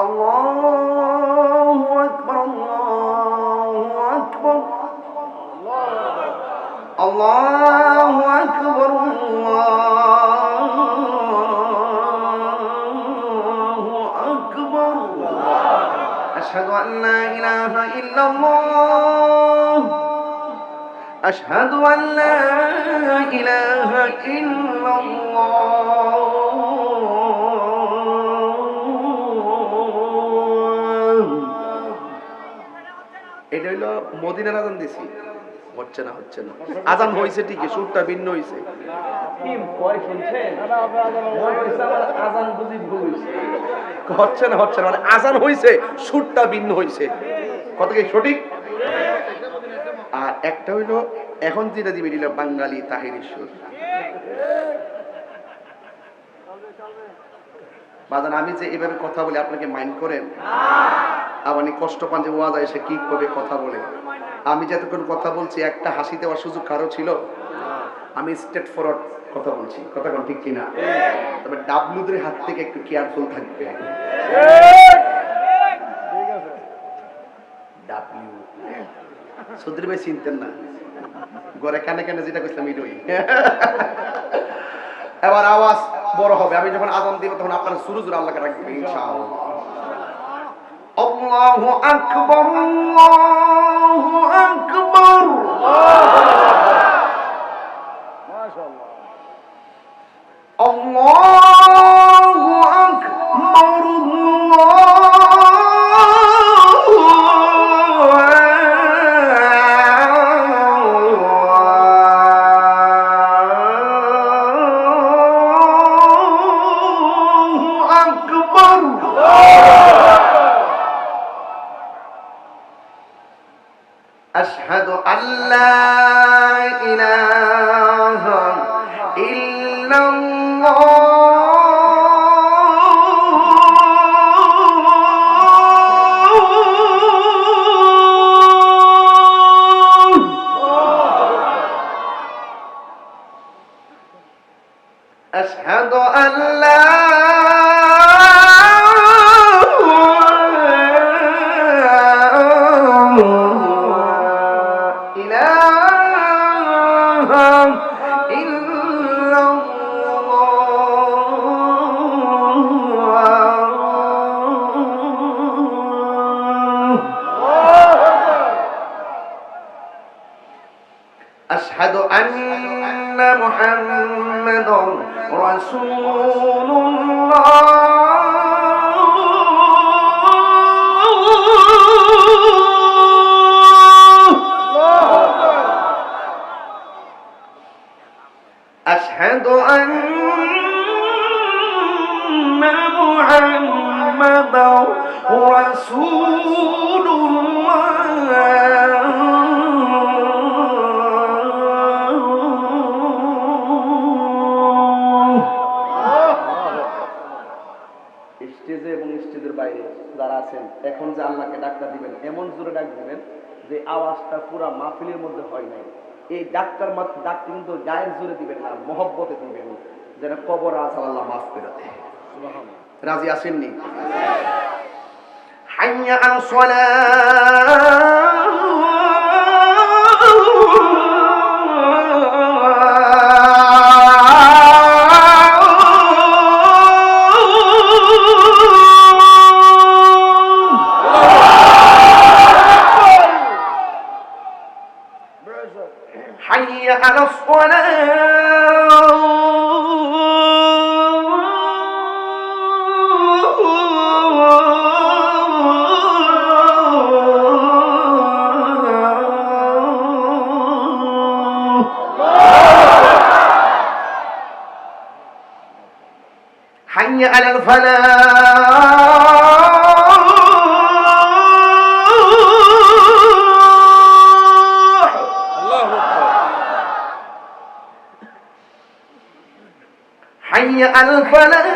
আল্লাহু আকবার, আল্লাহু আকবার, আল্লাহু আকবার, আল্লাহু আকবার। আশহাদু আন লা ইলাহা ইল্লাল্লাহ, আশহাদু আন লা ইলাহা ইল্লাল্লাহ। এটা হইলো মদিনার আজান দিছি, হচ্ছে না আজান হয়েছে ঠিকই, সুরটা ভিন্ন হয়েছে। হচ্ছে না মানে আজান হয়েছে, সুরটা ভিন্ন হয়েছে। কত কি সঠিক? আর একটা হইলো এখন যেটা দিবে দিল বাঙালি তাহিরি সুর। বাজান আমি যে এভাবে কথা বলি আপনাকে মাইন্ড করেন? আপনি কষ্ট পান যে ওয়াজ এসে কি করে কথা বলে? আমি যতক্ষণ কথা বলছি একটা হাসি দেওয়ার সুযোগ কারো ছিল? আমি স্ট্রেট ফরওয়ার্ড কথা বলছি, কথা কোন ঠিক কিনা? তবে ডাব্লুদের হাত থেকে একটু কেয়ারফুল থাকবে। ডাব্লিউ সুদ্রি ভাই চিনতেন না, ঘরে কানে কানে যেটা কইছিলাম এটাই। এবার আওয়াজ বড় হবে, আমি যখন আজান দিব তখন আপনারা সুরু জোরে আল্লাহকে রাখবেন ইনশাআল্লাহ। আল্লাহু আকবার, আল্লাহু আকবার, মাশাআল্লাহ, আল্লাহু আকবার, أشهد أن لا إله إلا الله أشهد أن لا أشهد أن محمدا رسول الله أشهد أن محمدا رسول স্টেজে এবং স্টেজের বাইরে যারা আছেন এখন যে আল্লাহকে ডাক্তার দিবেন, এমন জোরে ডাক দিবেন যে আওয়াজটা পুরা মাহফিলের মধ্যে হয় নাই। এই ডাক্তার কিন্তু গায়ের জোরে দিবেন না, মহব্বতে দিবেন, যেন কবর আছে আল্লাহ মাফ করে দেয়। রাজি আসেননি? হাইয়া আল সালাহ, حي على الصلاة حي على الفلاح حي على الفلاح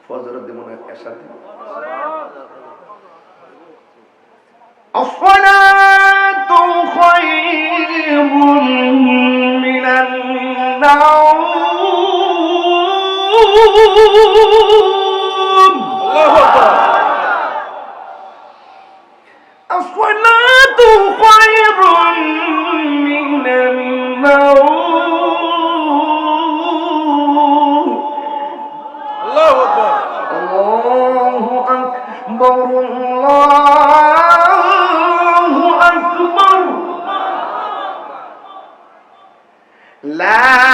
ফজরের দিন মনে হয় এশার দিন الصلاة خير من النوم. الله أكبر. الصلاة خير من النوم. الله أكبر. الله أكبر. الله أكبر. لا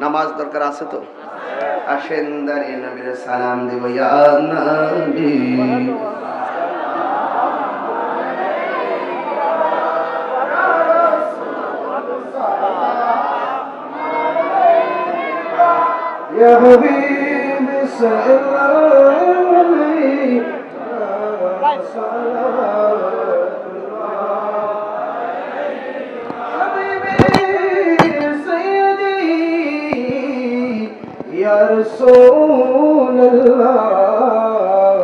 নামাজ দরকার আছে তো আসেন দাঁড়িয়ে নবীর সালাম দেব ইয়া নবী ইয়া হাবিব সাল্লাল্লাহু আলাইহি يا رسول الله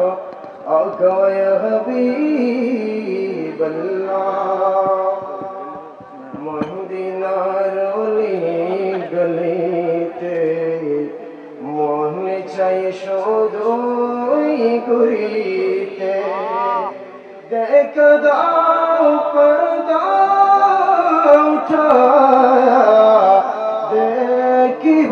آقا يا حبيب الله মদিনার অলি গলিতে মন চাই শুধুই ঘুরিতে দেখ দাও পর্দা উঠায়া দেখিব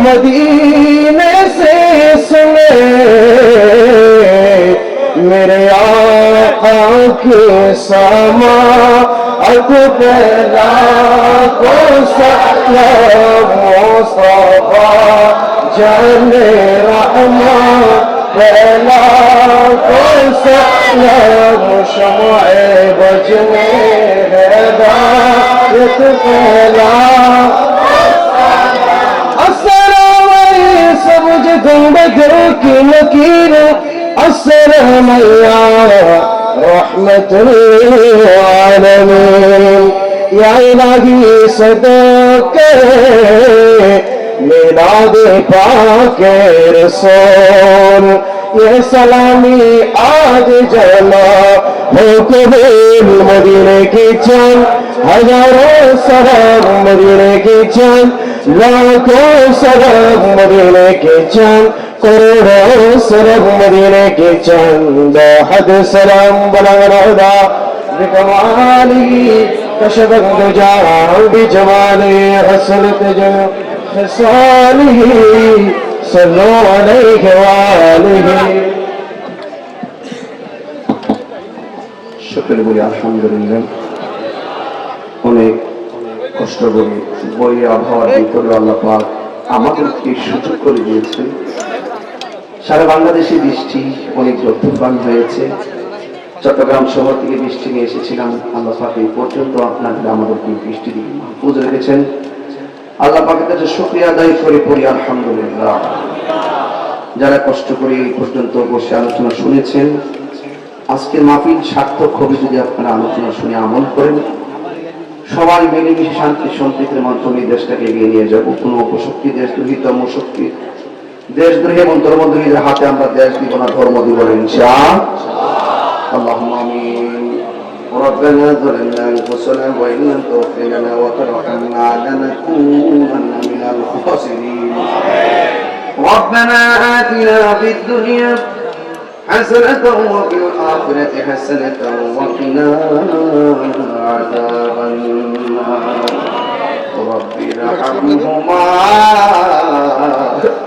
मदीने से सुने मेरे आका के समा अकबला को सलाम मुस्तफा जाने रहमा पहला को सलाम शमाए बज में हिदायत पहला सबज गुंबदों की लकीर अस्सलाम रहमतुल आलमीन या इलाही सदके मिलाद पाक रसूल ये सलामी आज जमा हो कबूल मदीने की चांद हजारों सलाम मदीने की चांद लाखों सलाम मदीने के चांद करोड़ों सलाम मदीने के चांद हद सलाम बलगना बिकमाली कशफ दुजा बिजमाली हसनत जो खसाली सल्लु अलैहि वालिहि शुक्र बोलिए अल्हम्दुलिल्लाह অনেক কষ্ট করে বই আবহাওয়ার ভিতরে আল্লাহ পাক আমাদেরকে সুযোগ করে দিয়েছেন সারা বাংলাদেশে বৃষ্টি অনেক যত্নবান হয়েছে চট্টগ্রাম শহর থেকে বৃষ্টি নিয়ে এসেছিলাম আল্লাহ পাক এই পর্যন্ত আপনাদের আমাদেরকে বৃষ্টি দিয়ে মাহফুজ রেখেছেন আল্লাহ পাকের কাছে শুকরিয়া আদায় করে পড়ি আলহামদুলিল্লাহ যারা কষ্ট করে এই পর্যন্ত বসে আলোচনা শুনেছেন আজকের মাহফিল সার্থক হবে যদি আপনারা আলোচনা শুনে আমল করেন সবাই মিলেমিশে শান্তি সম্প্রীতির মাধ্যমে দেশটাকে এগিয়ে নিয়ে যাবো কোনো অপশক্তি দেশদ্রোহী ধর্মশক্তি দেশদ্রোহী এবং ধর্মদ্রোহীদের হাতে আমরা দেশ দিব না ধর্ম দিব না ইনশাআল্লাহ আল্লাহুম্মা আমিন ربنا ظلمنا انفسنا وان لم تغفر لنا وترحمنا لنكونن من من الخاسرين. ربنا آتنا في الدنيا حسنة وفي الآخرة حسنة وقنا عذاب النار. رب ارحمهما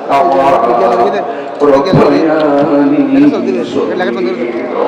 كما ربياني صغيرا.